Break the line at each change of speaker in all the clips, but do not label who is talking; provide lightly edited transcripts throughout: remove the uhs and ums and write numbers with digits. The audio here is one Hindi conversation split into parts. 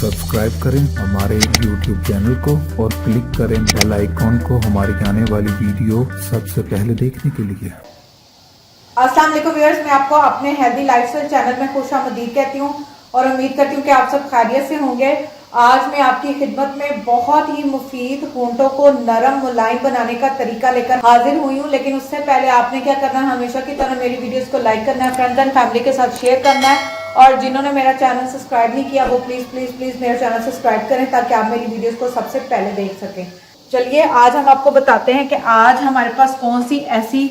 सब्सक्राइब करें हमारे YouTube चैनल को और क्लिक करें बेल आइकॉन को हमारी आने वाली वीडियो सबसे पहले देखने के लिए।
अस्सलाम वालेकुम व्यूअर्स, मैं आपको अपने हेल्दी लाइफस्टाइल चैनल में खुशामदीद कहती हूँ और उम्मीद करती हूँ कि आप सब खैरियत से होंगे। आज मैं आपकी खिदमत में बहुत ही मुफीद होंठों को नरम मुलायम बनाने का तरीका लेकर हाजिर हुई हूँ। लेकिन उससे पहले आपने क्या करना है, हमेशा की तरह मेरी वीडियोस को लाइक करना है, फ्रेंड्स एंड फैमिली के साथ शेयर करना है और जिन्होंने मेरा चैनल सब्सक्राइब नहीं किया वो प्लीज प्लीज प्लीज मेरा चैनल सब्सक्राइब करें ताकि आप मेरी वीडियोस को सबसे पहले देख सकें। चलिए आज हम आपको बताते हैं कि आज हमारे पास कौन सी ऐसी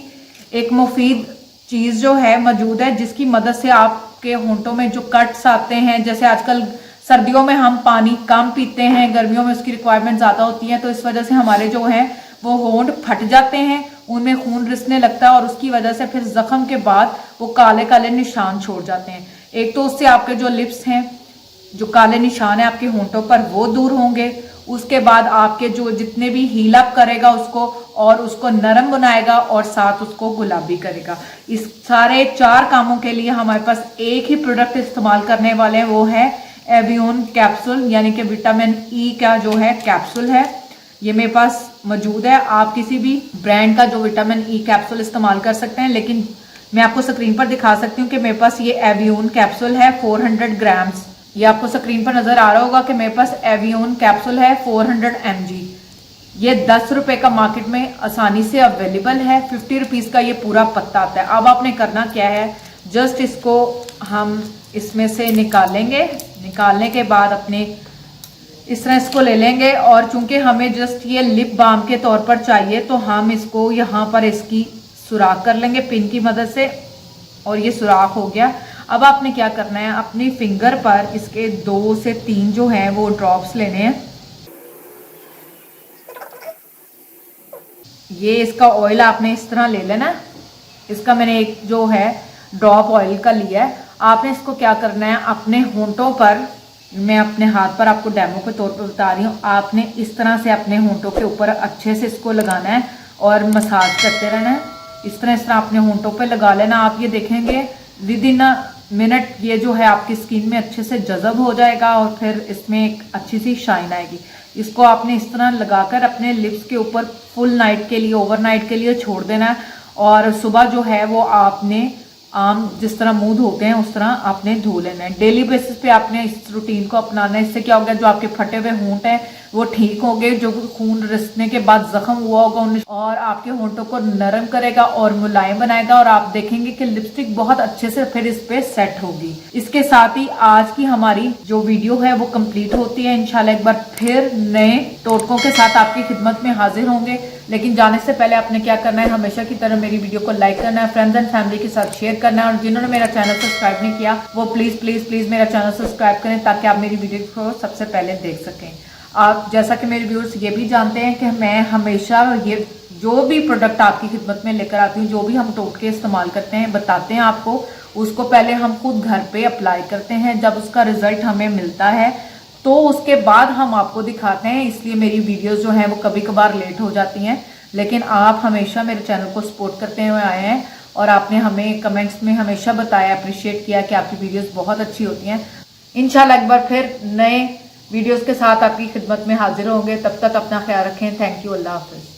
एक मुफीद चीज जो है मौजूद है जिसकी मदद से आपके होंठों में जो कट्स आते हैं, जैसे आजकल सर्दियों में हम पानी कम पीते हैं, गर्मियों में उसकी रिक्वायरमेंट ज़्यादा होती है, तो इस वजह से हमारे जो हैं वो होंठ फट जाते हैं, उनमें खून रिसने लगता है और उसकी वजह से फिर जख्म के बाद वो काले काले निशान छोड़ जाते हैं। एक तो उससे आपके जो लिप्स हैं, जो काले निशान है आपके होंठों पर वो दूर होंगे। उसके बाद आपके जो जितने भी हील अप करेगा उसको और उसको नरम बनाएगा और साथ उसको गुलाबी करेगा। इस सारे 4 कामों के लिए हमारे पास एक ही प्रोडक्ट इस्तेमाल करने वाले हैं, वो है एवियोन कैप्सूल, यानी कि विटामिन ई का जो है कैप्सूल है, ये मेरे पास मौजूद है। आप किसी भी ब्रांड का जो विटामिन ई कैप्सूल इस्तेमाल कर सकते हैं, लेकिन मैं आपको स्क्रीन पर दिखा सकती हूँ कि मेरे पास ये एवियोन कैप्सूल है 400 ग्राम्स। ये आपको स्क्रीन पर नजर आ रहा होगा कि मेरे पास एवियोन कैप्सूल है 400 mg। ये 10 रुपए का मार्केट में आसानी से अवेलेबल है। 50 रुपीज का ये पूरा पत्ता आता है। अब आपने करना क्या है, जस्ट इसको हम इसमें से निकालेंगे। निकालने के बाद अपने इस तरह इसको ले लेंगे और चूंकि हमें जस्ट ये लिप बाम के तौर पर चाहिए तो हम इसको यहाँ पर इसकी सुराख कर लेंगे पिन की मदद से और ये सुराख हो गया। अब आपने क्या करना है, अपनी फिंगर पर इसके 2 से 3 जो है वो ड्रॉप्स लेने हैं। ये इसका ऑयल आपने इस तरह ले लेना है। इसका मैंने एक जो है ड्रॉप ऑयल का लिया है। आपने इसको क्या करना है, अपने होंठों पर, मैं अपने हाथ पर आपको डेमो के तौर पर बता रही हूँ, आपने इस तरह से अपने होंठों के ऊपर अच्छे से इसको लगाना है और मसाज करते रहना है। इस तरह अपने होंठों पे लगा लेना। आप ये देखेंगे विद इन अ मिनट ये जो है आपकी स्किन में अच्छे से जज़ब हो जाएगा और फिर इसमें एक अच्छी सी शाइन आएगी। इसको आपने इस तरह लगाकर अपने लिप्स के ऊपर फुल नाइट के लिए, ओवरनाइट के लिए छोड़ देना है और सुबह जो है वो आपने आम जिस तरह मुंह धोते हैं उस तरह आपने धो लेना है। डेली बेसिस पे आपने इस रूटीन को अपनाना है। इससे क्या होगा, जो आपके फटे हुए होंठ हैं वो ठीक होंगे, जो खून रिसने के बाद जख्म हुआ होगा और आपके होंठों को नरम करेगा और मुलायम बनाएगा और आप देखेंगे कि लिपस्टिक बहुत अच्छे से फिर इस पे सेट होगी। इसके साथ ही आज की हमारी जो वीडियो है वो कंप्लीट होती है। इंशाल्लाह एक बार फिर नए टोटकों के साथ आपकी खिदमत में हाजिर होंगे, लेकिन जाने से पहले आपने क्या करना है, हमेशा की तरह मेरी वीडियो को लाइक करना है, फ्रेंड्स एंड फैमिली के साथ शेयर करना है और जिन्होंने मेरा चैनल सब्सक्राइब नहीं किया वो प्लीज प्लीज प्लीज मेरा चैनल सब्सक्राइब करें ताकि आप मेरी वीडियो को सबसे पहले देख सकें। आप जैसा कि मेरे व्यूअर्स ये भी जानते हैं कि मैं हमेशा ये जो भी प्रोडक्ट आपकी खिदमत में लेकर आती हूँ, जो भी हम टोटके इस्तेमाल करते हैं, बताते हैं आपको, उसको पहले हम खुद घर पे अप्लाई करते हैं। जब उसका रिजल्ट हमें मिलता है तो उसके बाद हम आपको दिखाते हैं। इसलिए मेरी वीडियोस जो हैं वो कभी कभार लेट हो जाती हैं, लेकिन आप हमेशा मेरे चैनल को सपोर्ट करते हुए आए हैं और आपने हमें कमेंट्स में हमेशा बताया, अप्रिशिएट किया कि आपकी वीडियोस बहुत अच्छी होती हैं। इंशाल्लाह एक बार फिर नए वीडियोस के साथ आपकी खिदमत में हाजिर होंगे। तब तक अपना ख्याल रखें। Thank you. Allah Hafiz.